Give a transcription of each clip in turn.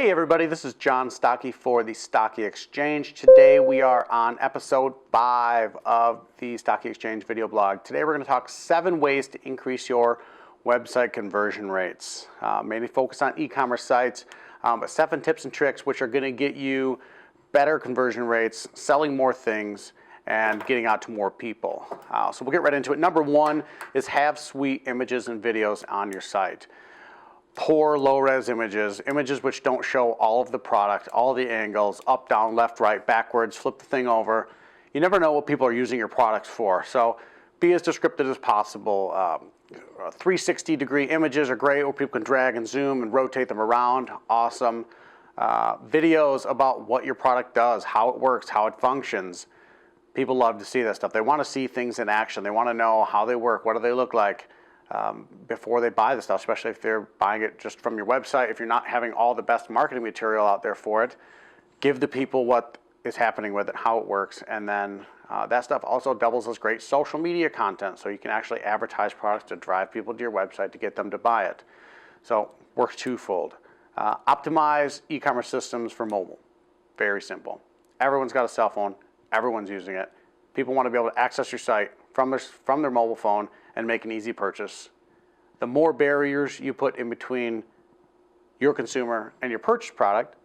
Hey everybody, this is John Stocki for the Stocki Exchange. Today we are on episode 5 of the Stocki Exchange video blog. Today we're going to talk 7 ways to increase your website conversion rates. Mainly focus on e-commerce sites, but 7 tips and tricks which are going to get you better conversion rates, selling more things, and getting out to more people. So we'll get right into it. Number 1 is have sweet images and videos on your site. Poor low-res images which don't show all of the product, all of the angles, up, down, left, right, backwards, flip the thing over. You never know what people are using your products for. So be as descriptive as possible. 360-degree images are great where people can drag and zoom and rotate them around. Awesome. Videos about what your product does, how it works, how it functions. People love to see that stuff. They want to see things in action. They want to know how they work, what do they look like. Before they buy the stuff, especially if they're buying it just from your website. If you're not having all the best marketing material out there for it, give the people what is happening with it, how it works, and then that stuff also doubles as great social media content, so you can actually advertise products to drive people to your website to get them to buy it. So works twofold. Optimize e-commerce systems for mobile. Very simple. Everyone's got a cell phone. Everyone's using it. People want to be able to access your site from their mobile phone and make an easy purchase. The more barriers you put in between your consumer and your purchase product,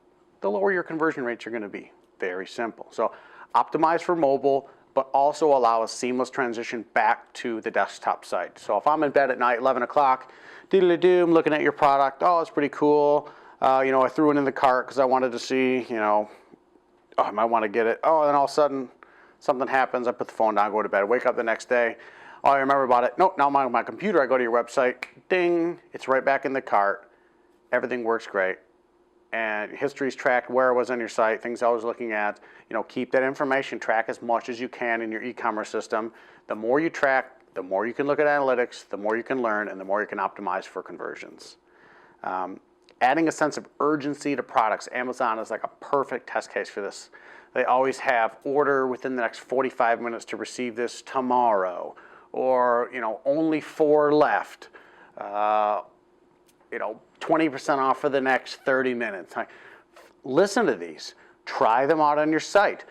the lower your conversion rates are going to be. Very simple. So optimize for mobile, but also allow a seamless transition back to the desktop site. So if I'm in bed at night, 11 o'clock, doodly-doo, I'm looking at your product. Oh, it's pretty cool. I threw it in the cart because I wanted to see, I might want to get it. Oh, and then all of a sudden, something happens. I put the phone down, go to bed, wake up the next day. Oh, I remember about it. Nope, now I'm on my computer. I go to your website. Ding, it's right back in the cart. Everything works great. And history's tracked where it was on your site, things I was looking at. Keep that information. Track as much as you can in your e-commerce system. The more you track, the more you can look at analytics, the more you can learn, and the more you can optimize for conversions. Adding a sense of urgency to products. Amazon is like a perfect test case for this. They always have order within the next 45 minutes to receive this tomorrow. Or, only 4 left, 20% off for the next 30 minutes. Listen to these. Try them out on your site.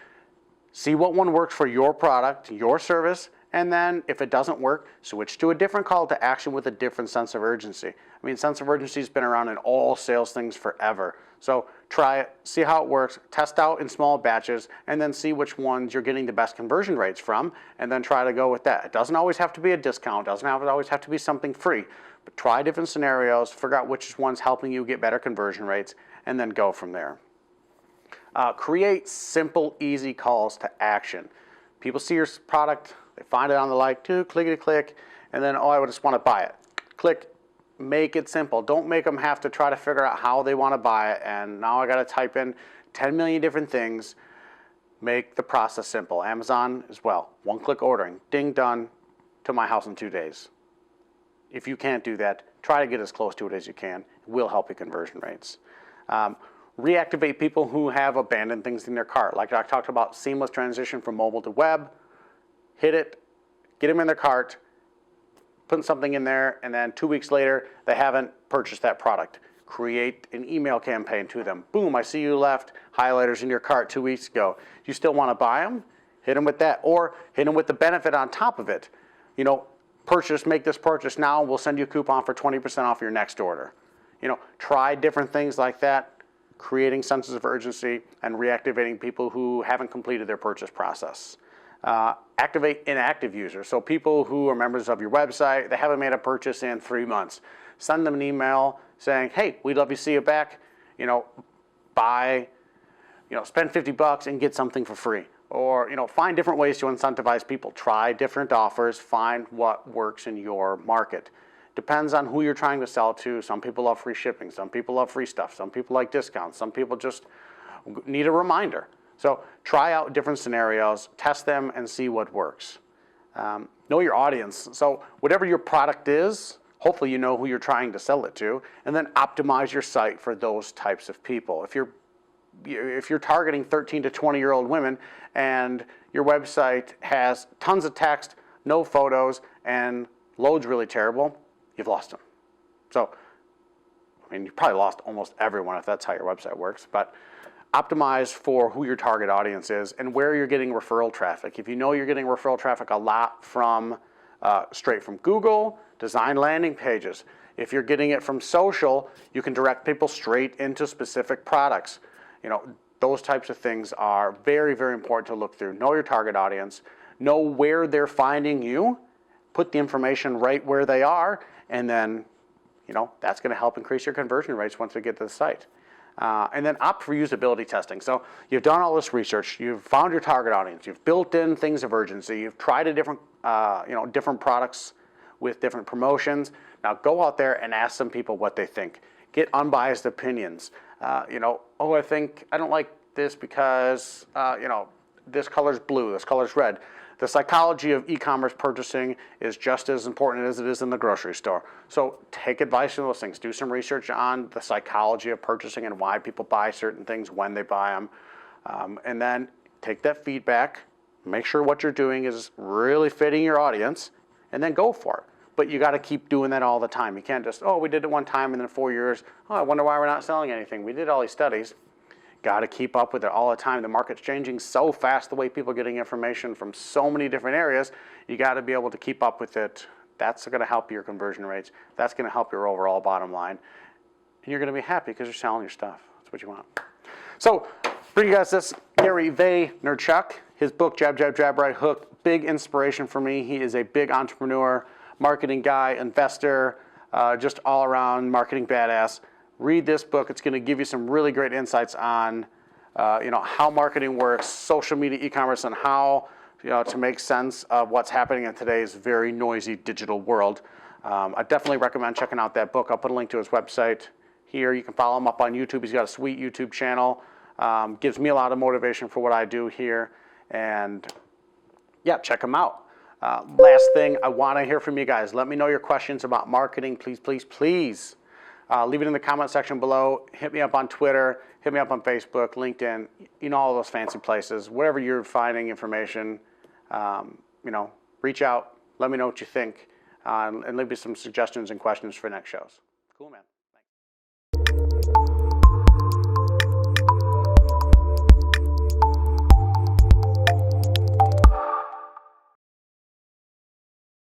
See what one works for your product, your service, and then if it doesn't work, switch to a different call to action with a different sense of urgency. Sense of urgency has been around in all sales things forever. So try it, see how it works, test out in small batches, and then see which ones you're getting the best conversion rates from, and then try to go with that. It doesn't always have to be a discount, doesn't always have to be something free, but try different scenarios, figure out which one's helping you get better conversion rates, and then go from there. Create simple, easy calls to action. People see your product, they find it on the like, clickety-click, and then, I just want to buy it. Click. Make it simple. Don't make them have to try to figure out how they want to buy it, and now I got to type in 10 million different things. Make the process simple. Amazon as well. One-click ordering. Ding, done, to my house in 2 days. If you can't do that, try to get as close to it as you can. It will help your conversion rates. Reactivate people who have abandoned things in their cart. Like I talked about, seamless transition from mobile to web. Hit it, get them in their cart, put something in there, and then 2 weeks later, they haven't purchased that product. Create an email campaign to them. Boom, I see you left highlighters in your cart 2 weeks ago. You still want to buy them? Hit them with that, or hit them with the benefit on top of it. Make this purchase now, we'll send you a coupon for 20% off your next order. Try different things like that, creating senses of urgency and reactivating people who haven't completed their purchase process. Activate inactive users. So people who are members of your website, they haven't made a purchase in 3 months. Send them an email saying, hey, we'd love to see you back. Buy, spend $50 and get something for free. Or, find different ways to incentivize people. Try different offers. Find what works in your market. Depends on who you're trying to sell to. Some people love free shipping. Some people love free stuff. Some people like discounts. Some people just need a reminder. So try out different scenarios, test them, and see what works. Know your audience. So whatever your product is, hopefully you know who you're trying to sell it to, and then optimize your site for those types of people. If you're targeting 13 to 20-year-old women and your website has tons of text, no photos, and loads really terrible, you've lost them. So I mean, you probably lost almost everyone if that's how your website works, but optimize for who your target audience is and where you're getting referral traffic. If you know you're getting referral traffic a lot from straight from Google, design landing pages. If you're getting it from social, you can direct people straight into specific products. You know, those types of things are very, very important to look through. Know your target audience, know where they're finding you, put the information right where they are, and then, you know, that's going to help increase your conversion rates once we get to the site. And then opt for usability testing. So you've done all this research, you've found your target audience, you've built in things of urgency, you've tried a different, different products with different promotions. Now go out there and ask some people what they think. Get unbiased opinions. I don't like this because, this color's blue, this color's red. The psychology of e-commerce purchasing is just as important as it is in the grocery store. So take advice from those things. Do some research on the psychology of purchasing and why people buy certain things, when they buy them. And then take that feedback, make sure what you're doing is really fitting your audience, and then go for it. But you got to keep doing that all the time. You can't just, we did it one time and then 4 years, I wonder why we're not selling anything. We did all these studies. Got to keep up with it all the time. The market's changing so fast, the way people are getting information from so many different areas. You got to be able to keep up with it. That's going to help your conversion rates. That's going to help your overall bottom line. And you're going to be happy because you're selling your stuff. That's what you want. So, bring you guys this Gary Vaynerchuk. His book, Jab, Jab, Jab, Right Hook. Big inspiration for me. He is a big entrepreneur, marketing guy, investor, just all around marketing badass. Read this book. It's going to give you some really great insights on, how marketing works, social media, e-commerce, and how, to make sense of what's happening in today's very noisy digital world. I definitely recommend checking out that book. I'll put a link to his website here. You can follow him up on YouTube. He's got a sweet YouTube channel. Gives me a lot of motivation for what I do here. And yeah, check him out. Last thing, I want to hear from you guys. Let me know your questions about marketing. Please, please, please. Leave it in the comment section below. Hit me up on Twitter. Hit me up on Facebook, LinkedIn, all those fancy places. Wherever you're finding information, reach out. Let me know what you think, and leave me some suggestions and questions for next shows. Cool, man.